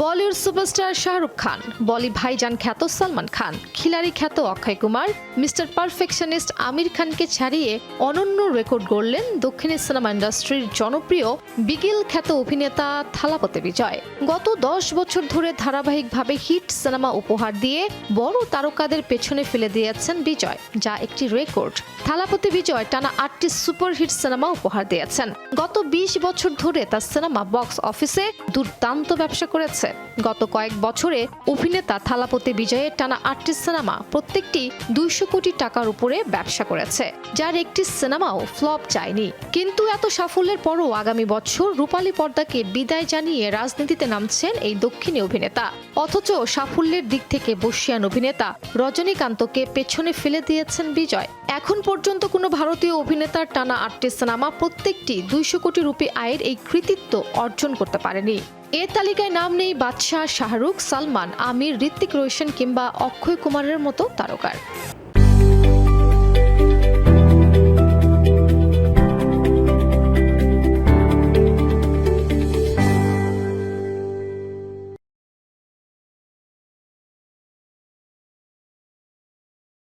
Bollywood superstar Shahrukh Khan, বলি ভাইজান খ্যাত সালমান খান, খিলাড়ি খ্যাত অক্ষয় কুমার, মিস্টার পারফেকশনিস্ট আমির খানকে ছাড়িয়ে অনন্য রেকর্ড গড়লেন দক্ষিণী সিনেমা ইন্ডাস্ট্রির জনপ্রিয় বিগিল খ্যাত অভিনেতা থালাপতি বিজয়। গত 10 বছর ধরে ধারাবাহিকভাবে হিট সিনেমা উপহার দিয়ে বড় তারকাদের পেছনে ফেলে দিয়েছেন বিজয়, যা একটি রেকর্ড। থালাপতি বিজয় টানা 8টি সুপারহিট সিনেমা উপহার দিয়েছেন। গত 20 বছর ধরে তার সিনেমা বক্স অফিসে দুর্দান্ত ব্যবসা করেছে। গত কয়েক বছরে অভিনেতা থালাপতি বিজয়ের টানা 8টি সিনেমা প্রত্যেকটি 200 কোটি টাকার উপরে ব্যবসা করেছে, যার একটি সিনেমাও ফ্লপ যায়নি। কিন্তু এত সাফল্যের পরও আগামী বছর রূপালী পর্দাকে বিদায় জানিয়ে রাজনীতিতে নামছেন এই দক্ষিণী অভিনেতা। অথচ সাফল্যের দিক থেকে বর্ষিয়ান অভিনেতা রজনীকান্তকে পেছনে ফেলে দিয়েছেন বিজয়। এখন পর্যন্ত কোনো ভারতীয় অভিনেতার টানা 8টি সিনেমা প্রত্যেকটি 200 কোটি রুপি আয়ের এই কৃতিত্ব অর্জন করতে পারেনি। এ তালিকায় নাম নেই বাদশাহ, শাহরুখ, সালমান, আমির, ঋত্বিক রোশন কিংবা অক্ষয় কুমারের মতো তারকার।